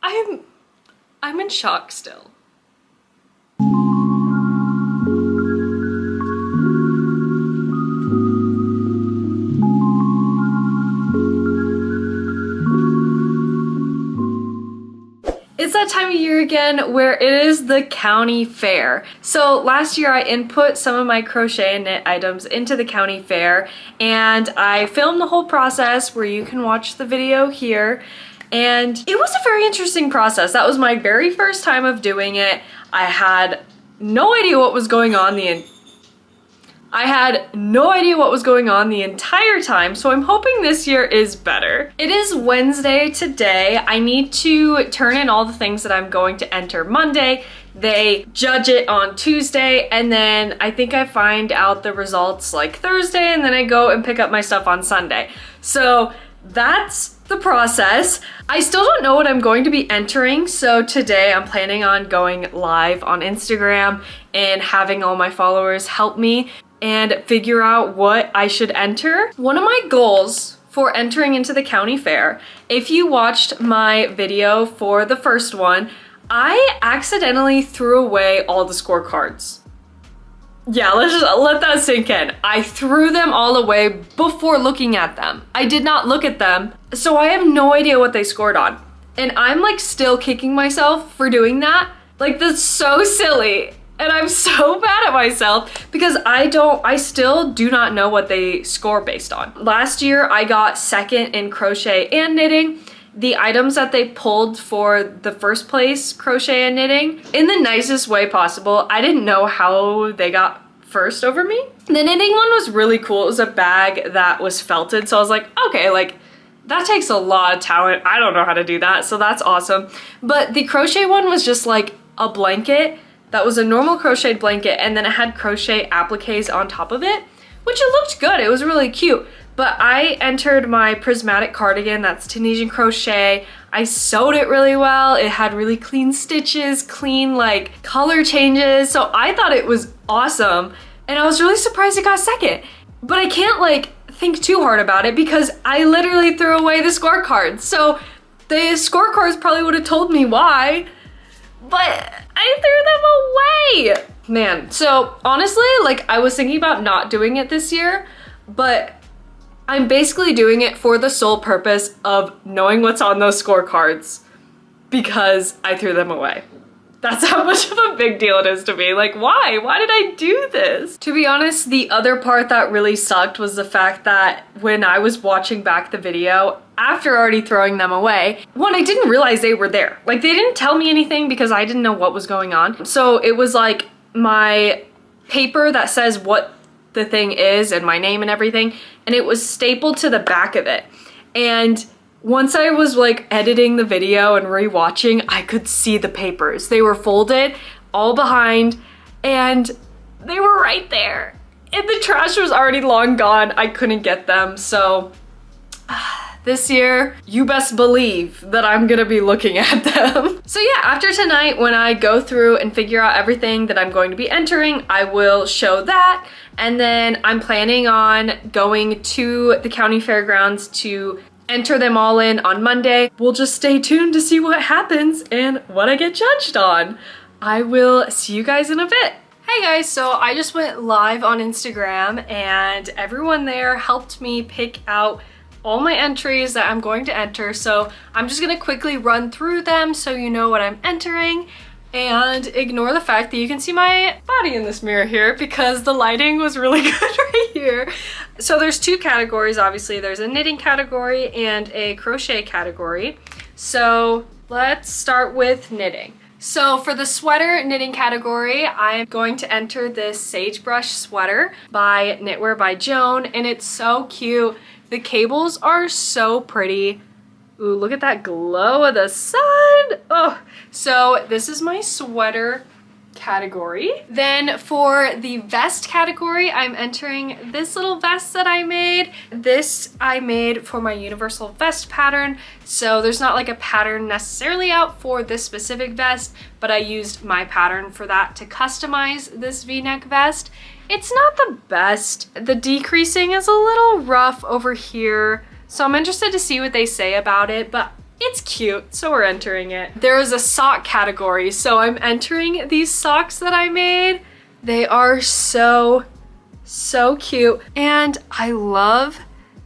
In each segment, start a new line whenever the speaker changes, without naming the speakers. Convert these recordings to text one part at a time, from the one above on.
I'm in shock still. It's that time of year again where it is the county fair. So last year I input some of my crochet and knit items into the county fair, and I filmed the whole process where you can watch the video here. And it was a very interesting process. That was my very first time of doing it. I had no idea what was going on the entire time, so I'm hoping this year is better. It is Wednesday today. I need to turn in all the things that I'm going to enter Monday. They judge it on Tuesday, and then I think I find out the results like Thursday, and then I go and pick up my stuff on Sunday. So that's the process. I still don't know what I'm going to be entering, so today I'm planning on going live on Instagram and having all my followers help me and figure out what I should enter. One of my goals for entering into the county fair, if you watched my video for the first one, I accidentally threw away all the scorecards. Yeah, let's just let that sink in. I threw them all away before looking at them. I did not look at them, so I have no idea what they scored on. And I'm like still kicking myself for doing that. Like, that's so silly. And I'm so bad at myself because I still do not know what they score based on. Last year I got second in crochet and knitting. The items that they pulled for the first place crochet and knitting, in the nicest way possible. I didn't know how they got first over me. The knitting one was really cool. It was a bag that was felted, so I was like, okay, like that takes a lot of talent. I don't know how to do that, so that's awesome. But the crochet one was just like a blanket that was a normal crocheted blanket, and then it had crochet appliques on top of it, which it looked good. It was really cute. But I entered my prismatic cardigan, that's Tunisian crochet. I sewed it really well. It had really clean stitches, clean like color changes. So I thought it was awesome. And I was really surprised it got second. But I can't like think too hard about it because I literally threw away the scorecards. So the scorecards probably would have told me why, but I threw them away. Man, so honestly, like I was thinking about not doing it this year, but I'm basically doing it for the sole purpose of knowing what's on those scorecards because I threw them away. That's how much of a big deal it is to me. Like, why? Why did I do this? To be honest, the other part that really sucked was the fact that when I was watching back the video, after already throwing them away, one, I didn't realize they were there. Like, they didn't tell me anything because I didn't know what was going on. So it was like my paper that says what the thing is and my name and everything, and it was stapled to the back of it. And once I was like editing the video and rewatching, I could see the papers. They were folded all behind and they were right there. And the trash was already long gone. I couldn't get them. So this year, you best believe that I'm gonna be looking at them. So yeah, after tonight, when I go through and figure out everything that I'm going to be entering, I will show that. And then I'm planning on going to the county fairgrounds to enter them all in on Monday. We'll just stay tuned to see what happens and what I get judged on. I will see you guys in a bit. Hey guys, so I just went live on Instagram and everyone there helped me pick out all my entries that I'm going to enter. So I'm just gonna quickly run through them so you know what I'm entering, and ignore the fact that you can see my body in this mirror here because the lighting was really good right here. So there's two categories, obviously. There's a knitting category and a crochet category. So let's start with knitting. So for the sweater knitting category, I'm going to enter this sagebrush sweater by Knitwear by Joan, and it's so cute. The cables are so pretty. Ooh, look at that glow of the sun. Oh, so this is my sweater category. Then for the vest category, I'm entering this little vest that I made. This I made for my universal vest pattern. So there's not like a pattern necessarily out for this specific vest, but I used my pattern for that to customize this V-neck vest. It's not the best. The decreasing is a little rough over here. So I'm interested to see what they say about it, but it's cute, so we're entering it. There is a sock category, so I'm entering these socks that I made. They are so cute, and I love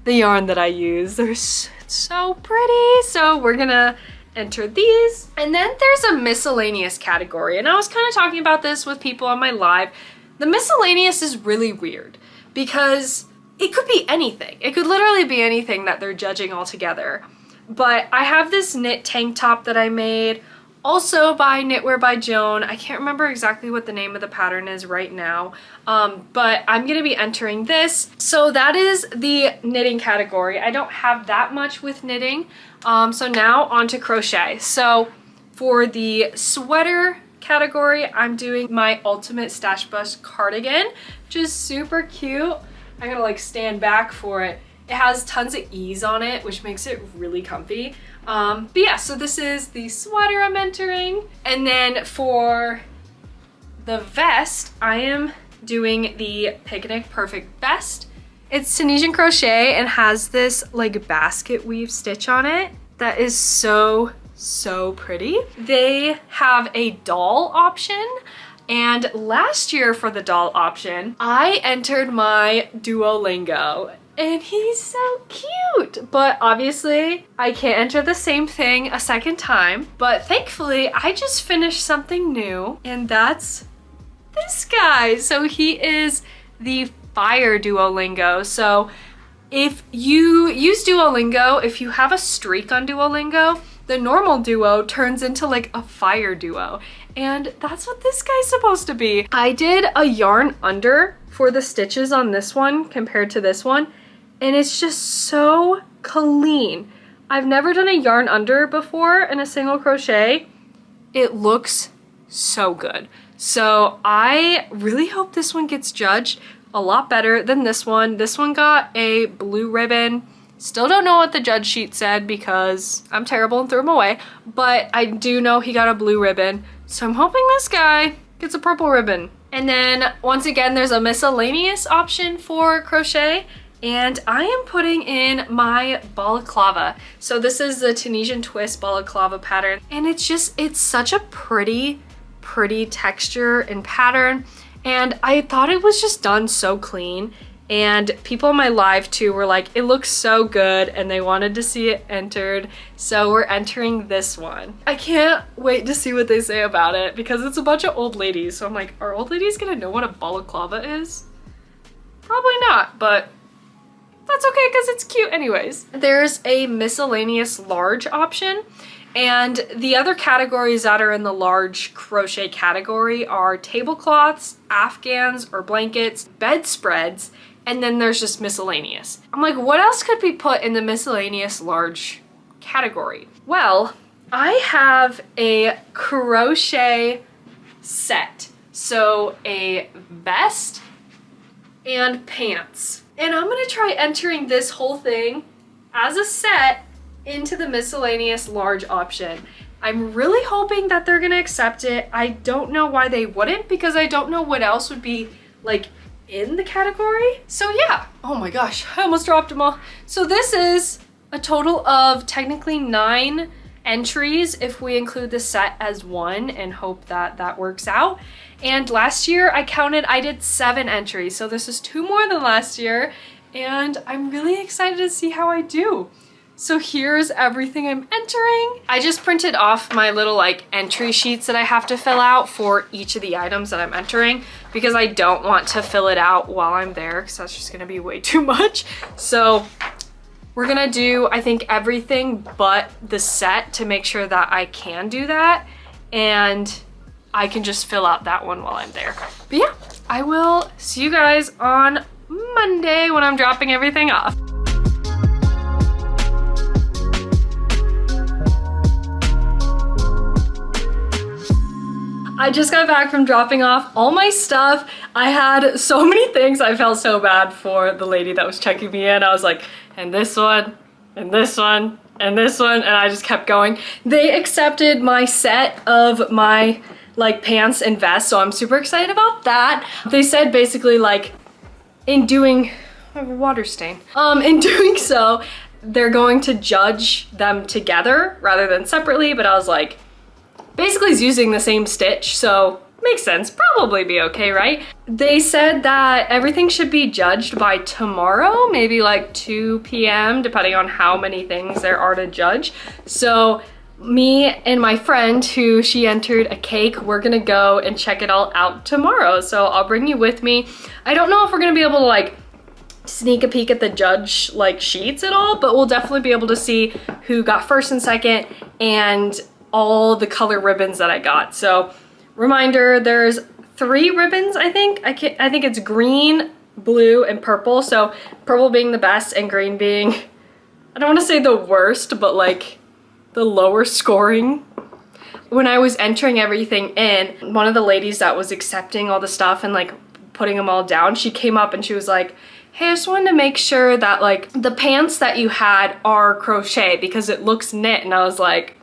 the yarn that I use. They're so pretty, so we're gonna enter these. And then there's a miscellaneous category, and I was kind of talking about this with people on my live. The miscellaneous is really weird because it could be anything. It could literally be anything that they're judging altogether. But I have this knit tank top that I made, also by Knitwear by Joan. I can't remember exactly what the name of the pattern is right now, but I'm gonna be entering this. So that is the knitting category. I don't have that much with knitting. So now on to crochet. So for the sweater category, I'm doing my Ultimate Stash Bust cardigan, which is super cute. I gotta like stand back for it. It has tons of ease on it, which makes it really comfy. But yeah, so this is the sweater I'm entering. And then for the vest, I am doing the Picnic Perfect Vest. It's Tunisian crochet and has this like basket weave stitch on it that is so pretty. They have a doll option, and last year for the doll option, I entered my Duolingo, and he's so cute. But obviously, I can't enter the same thing a second time. But thankfully, I just finished something new, and that's this guy. So he is the Fire Duolingo. So if you use Duolingo, if you have a streak on Duolingo, the normal duo turns into like a fire duo. And that's what this guy's supposed to be. I did a yarn under for the stitches on this one compared to this one, and it's just so clean. I've never done a yarn under before in a single crochet. It looks so good. So I really hope this one gets judged a lot better than this one. This one got a blue ribbon. Still don't know what the judge sheet said because I'm terrible and threw him away, but I do know he got a blue ribbon. So I'm hoping this guy gets a purple ribbon. And then once again, there's a miscellaneous option for crochet, and I am putting in my balaclava. So this is the Tunisian twist balaclava pattern, and it's such a pretty texture and pattern. And I thought it was just done so clean. And people in my live too were like, it looks so good, and they wanted to see it entered. So we're entering this one. I can't wait to see what they say about it because it's a bunch of old ladies. So I'm like, are old ladies gonna know what a balaclava is? Probably not, but that's okay because it's cute anyways. There's a miscellaneous large option. And the other categories that are in the large crochet category are tablecloths, afghans or blankets, bedspreads, and then there's just miscellaneous. I'm like, what else could be put in the miscellaneous large category? Well, I have a crochet set. So a vest and pants. And I'm gonna try entering this whole thing as a set into the miscellaneous large option. I'm really hoping that they're gonna accept it. I don't know why they wouldn't because I don't know what else would be like in the category. So yeah, oh my gosh, I almost dropped them all. So this is a total of technically 9 entries if we include the set as one and hope that that works out. And last year I did 7 entries. So this is 2 more than last year, and I'm really excited to see how I do. So here's everything I'm entering. I just printed off my little like entry sheets that I have to fill out for each of the items that I'm entering because I don't want to fill it out while I'm there because that's just gonna be way too much. So we're gonna do, I think, everything but the set to make sure that I can do that, and I can just fill out that one while I'm there. But yeah, I will see you guys on Monday when I'm dropping everything off. I just got back from dropping off all my stuff. I had so many things. I felt so bad for the lady that was checking me in. I was like, and this one, and this one, and this one, and I just kept going. They accepted my set of my like pants and vest, so I'm super excited about that. They said basically like in doing, I have a water stain. In doing so, they're going to judge them together rather than separately, but I was like, basically he's using the same stitch, so makes sense, probably be okay, right? They said that everything should be judged by tomorrow, maybe like 2 p.m., depending on how many things there are to judge. So me and my friend, who she entered a cake, we're gonna go and check it all out tomorrow. So I'll bring you with me. I don't know if we're gonna be able to like sneak a peek at the judge like sheets at all, but we'll definitely be able to see who got first and second and all the color ribbons that I got. So reminder, there's 3 ribbons, I think. I think it's green, blue, and purple. So purple being the best and green being, I don't want to say the worst, but like the lower scoring. When I was entering everything in, one of the ladies that was accepting all the stuff and like putting them all down, she came up and she was like, hey, I just wanted to make sure that like the pants that you had are crochet because it looks knit. And I was like,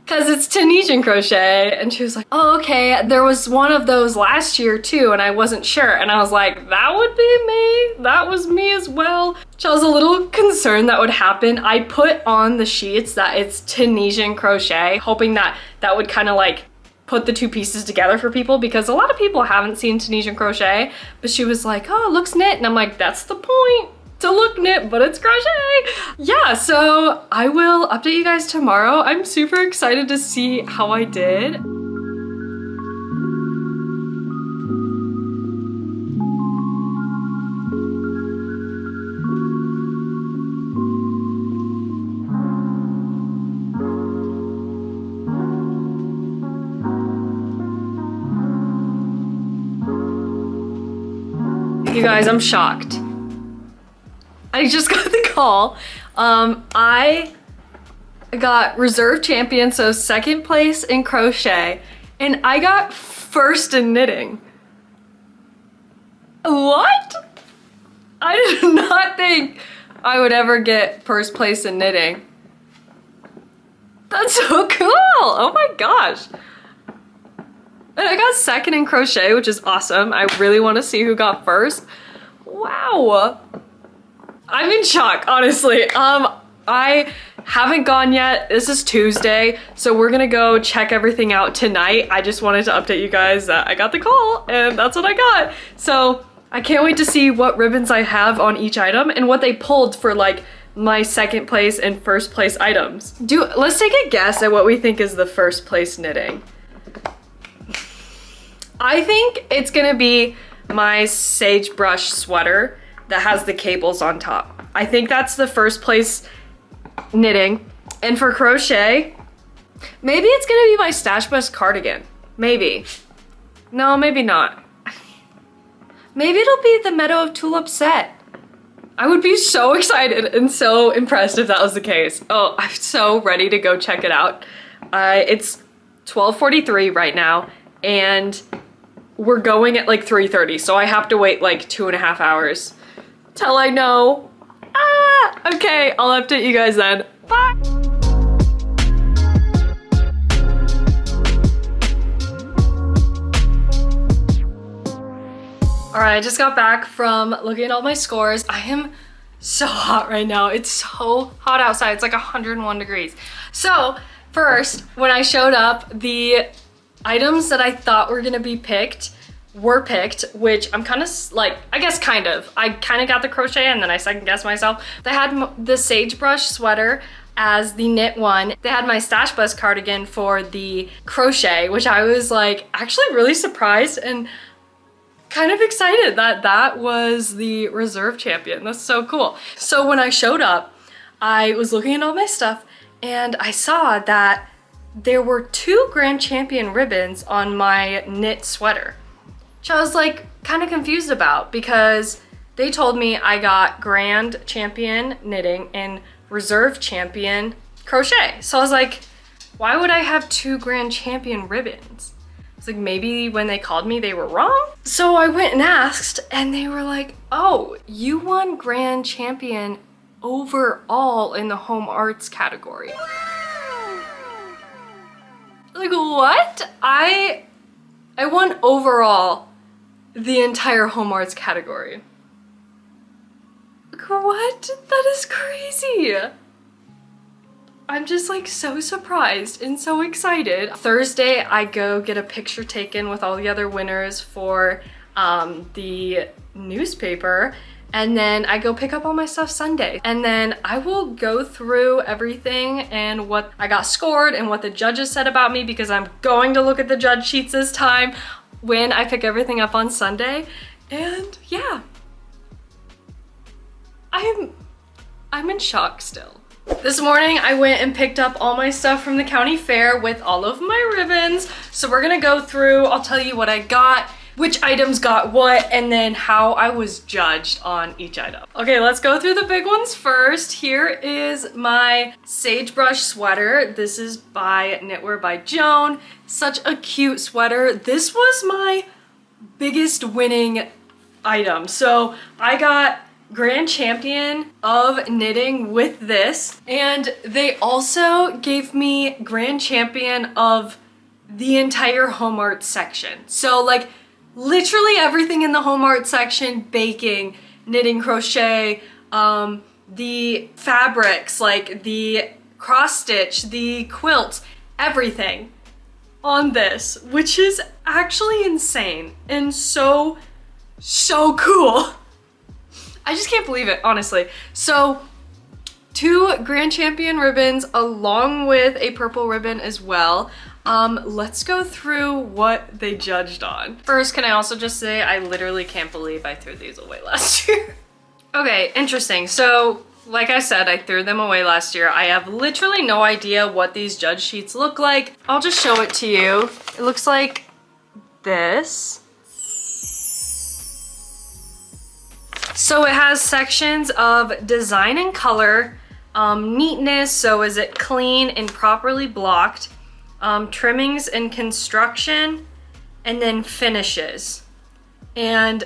because it's Tunisian crochet. And she was like, oh, okay, there was one of those last year too, and I wasn't sure. And I was like, that would be me. That was me as well. So I was a little concerned that would happen. I put on the sheets that it's Tunisian crochet, hoping that that would kind of like put the 2 pieces together for people, because a lot of people haven't seen Tunisian crochet. But she was like, oh, it looks knit. And I'm like, that's the point, to look knit, but it's crochet. Yeah, so I will update you guys tomorrow. I'm super excited to see how I did. You guys, I'm shocked. I just got the call. I got reserve champion, so 2nd place in crochet, and I got 1st in knitting. What? I did not think I would ever get 1st place in knitting. That's so cool. Oh my gosh. And I got 2nd in crochet, which is awesome. I really want to see who got 1st. Wow. I'm in shock, honestly. I haven't gone yet. This is Tuesday, so we're gonna go check everything out tonight. I just wanted to update you guys that I got the call, and that's what I got. So I can't wait to see what ribbons I have on each item and what they pulled for like my 2nd place and 1st place items. Let's take a guess at what we think is the 1st place knitting. I think it's gonna be my sagebrush sweater that has the cables on top. I think that's the 1st place knitting. And for crochet, maybe it's gonna be my Stash Bust cardigan. Maybe. No, maybe not. Maybe it'll be the Meadow of Tulip set. I would be so excited and so impressed if that was the case. Oh, I'm so ready to go check it out. It's 12:43 right now, and we're going at like 3:30, so I have to wait like 2.5 hours till I know. Okay, I'll update you guys then. Bye. All right, I just got back from looking at all my scores. I am so hot right now. It's so hot outside. It's like 101 degrees. So first, when I showed up, the items that I thought were gonna be picked were picked, which I'm kind of like, I guess kind of. I kind of got the crochet and then I second guessed myself. They had the sagebrush sweater as the knit one. They had my Stash Bust cardigan for the crochet, which I was like actually really surprised and kind of excited that that was the reserve champion. That's so cool. So when I showed up, I was looking at all my stuff and I saw that there were 2 Grand Champion ribbons on my knit sweater, which I was like kind of confused about because they told me I got Grand Champion knitting and Reserve Champion crochet. So I was like, why would I have 2 Grand Champion ribbons? It's like maybe when they called me they were wrong. So I went and asked and they were like, oh, you won Grand Champion overall in the home arts category. Like what? I won overall the entire home arts category. What? That is crazy. I'm just like so surprised and so excited. Thursday, I go get a picture taken with all the other winners for the newspaper. And then I go pick up all my stuff Sunday. And then I will go through everything and what I got scored and what the judges said about me, because I'm going to look at the judge sheets this time when I pick everything up on Sunday. And yeah, I'm in shock still. This morning I went and picked up all my stuff from the county fair with all of my ribbons. So we're gonna go through, I'll tell you what I got, which items got what, and then how I was judged on each item. Okay, let's go through the big ones first. Here is my sagebrush sweater. This is by Knitwear by Joan. Such a cute sweater. This was my biggest winning item. So I got Grand Champion of knitting with this, and they also gave me Grand Champion of the entire home art section. So like literally everything in the home art section, baking, knitting, crochet, the fabrics, like the cross stitch, the quilts, everything on this, which is actually insane and so cool. I just can't believe it, honestly. So 2 Grand Champion ribbons along with a purple ribbon as well. Let's go through what they judged on. First, can I also just say I literally can't believe I threw these away last year. Okay, interesting. So like I said, I threw them away last year. I have literally no idea what these judge sheets look like. I'll just show it to you. It looks like this. So it has sections of design and color, neatness, so is it clean and properly blocked, trimmings and construction, and then finishes. And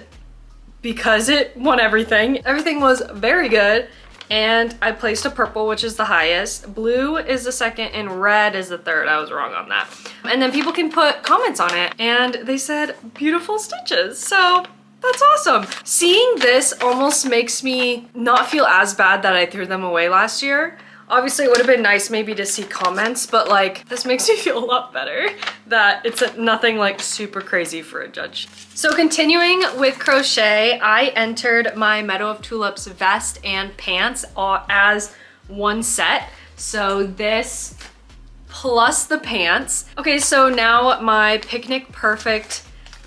because it won everything was very good, and I placed a purple, which is the highest, blue is the second, and red is the third. I was wrong on that. And then people can put comments on it, and they said beautiful stitches. So that's awesome. Seeing this almost makes me not feel as bad that I threw them away last year. Obviously, it would have been nice maybe to see comments, but like, this makes me feel a lot better that it's nothing like super crazy for a judge. So continuing with crochet, I entered my Meadow of Tulips vest and pants as one set. So this plus the pants. Okay, so now my Picnic Perfect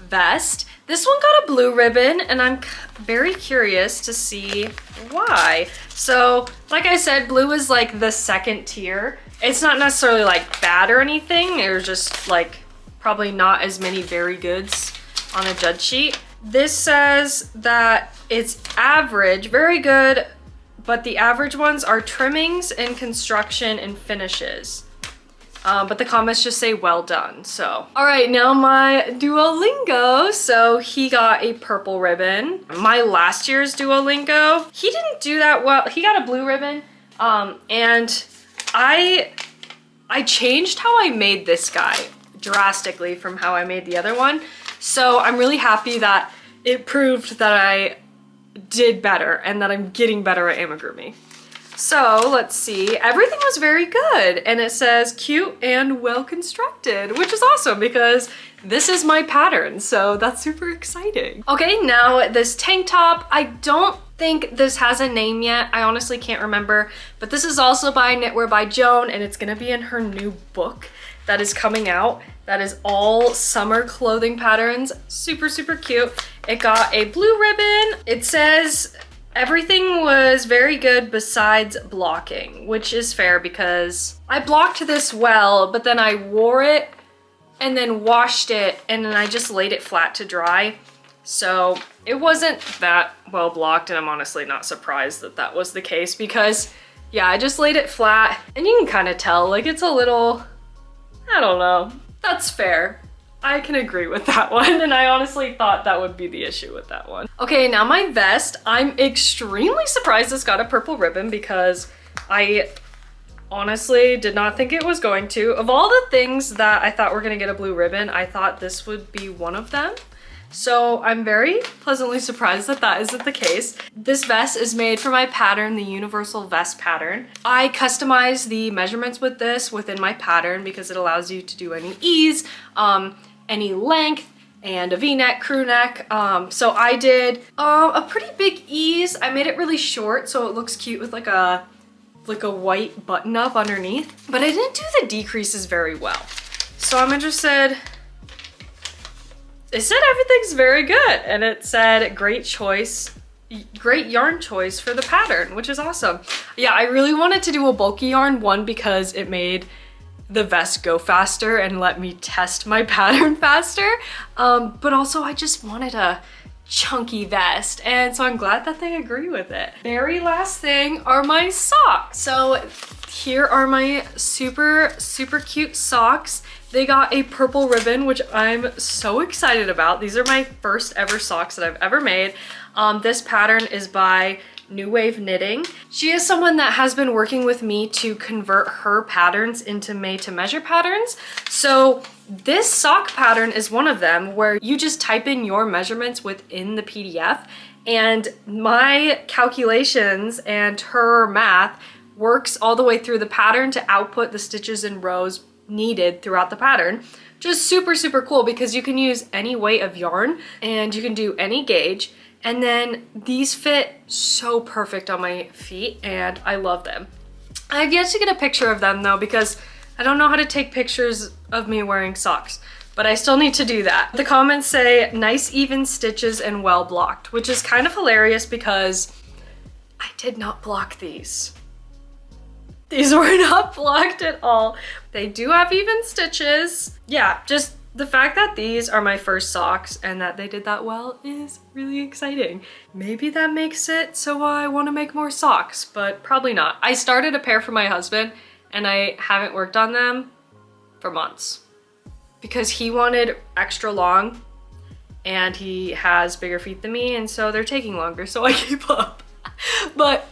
vest. This one got a blue ribbon, and I'm very curious to see why. So, like I said, blue is like the second tier. It's not necessarily like bad or anything. There's just like probably not as many very goods on a judge sheet. This says that it's average, very good, but the average ones are trimmings and construction and finishes. But the comments just say well done, so. All right, now my Duolingo. So he got a purple ribbon. My last year's Duolingo, he didn't do that well. He got a blue ribbon, and I changed how I made this guy drastically from how I made the other one. So I'm really happy that it proved that I did better and that I'm getting better at amigurumi. So let's see, everything was very good, and it says cute and well constructed, which is awesome because this is my pattern, so that's super exciting. Okay, now this tank top, I don't think this has a name yet. I honestly can't remember, but this is also by Knitwear by Joan, and it's gonna be in her new book that is coming out. That is all summer clothing patterns, super cute. It got a blue ribbon. It says everything was very good besides blocking, which is fair because I blocked this well, but then I wore it and then washed it, and then I just laid it flat to dry. So it wasn't that well blocked, and I'm honestly not surprised that that was the case because yeah, I just laid it flat, and you can kind of tell like it's a little, I don't know. That's fair. I can agree with that one, and I honestly thought that would be the issue with that one. Okay, now my vest. I'm extremely surprised this got a purple ribbon because I honestly did not think it was going to. Of all the things that I thought were gonna get a blue ribbon, I thought this would be one of them. So I'm very pleasantly surprised that that isn't the case. This vest is made for my pattern, the universal vest pattern. I customize the measurements with this within my pattern because it allows you to do any ease, any length, and a V-neck, crew neck. So I did a pretty big ease. I made it really short so it looks cute with like a white button up underneath, but I didn't do the decreases very well. So I'm interested. It said everything's very good, and it said great choice, great yarn choice for the pattern, which is awesome. Yeah, I really wanted to do a bulky yarn, one because it made the vest go faster and let me test my pattern faster, but also I just wanted a chunky vest, and so I'm glad that they agree with it. Very last thing are my socks. So here are my super cute socks. They got a purple ribbon, which I'm so excited about. These are my first ever socks that I've ever made. This pattern is by New Wave Knitting. She is someone that has been working with me to convert her patterns into made to measure patterns. So this sock pattern is one of them where you just type in your measurements within the PDF, and my calculations and her math works all the way through the pattern to output the stitches and rows needed throughout the pattern. Just super cool because you can use any weight of yarn and you can do any gauge, and then these fit so perfect on my feet and I love them. I've yet to get a picture of them though because I don't know how to take pictures of me wearing socks, but I still need to do that. The comments say nice even stitches and well blocked, which is kind of hilarious because I did not block these. These were not blocked at all. They do have even stitches. Yeah, just the fact that these are my first socks and that they did that well is really exciting. Maybe that makes it so I want to make more socks, but probably not. I started a pair for my husband and I haven't worked on them for months because he wanted extra long and he has bigger feet than me, and so they're taking longer, so I gave up. But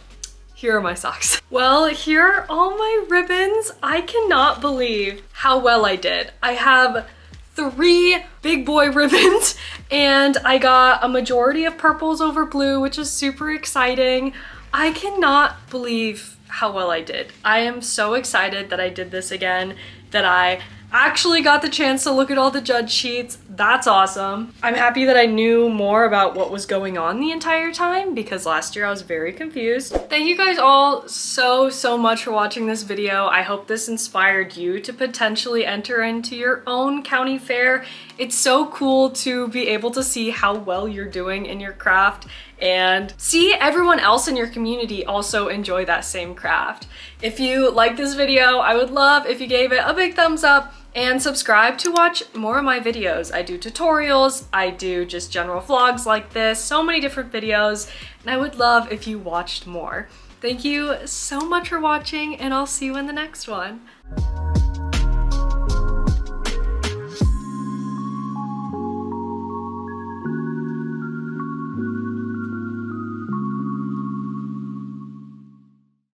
here are my socks. Well, here are all my ribbons. I cannot believe how well I did. I have 3 big boy ribbons and I got a majority of purples over blue, which is super exciting. I cannot believe how well I did. I am so excited that I did this again, that I actually got the chance to look at all the judge sheets. That's awesome. I'm happy that I knew more about what was going on the entire time because last year I was very confused. Thank you guys all so much for watching this video. I hope this inspired you to potentially enter into your own county fair. It's so cool to be able to see how well you're doing in your craft and see everyone else in your community also enjoy that same craft. If you like this video, I would love if you gave it a big thumbs up and subscribe to watch more of my videos. I do tutorials, I do just general vlogs like this, so many different videos, and I would love if you watched more. Thank you so much for watching, and I'll see you in the next one.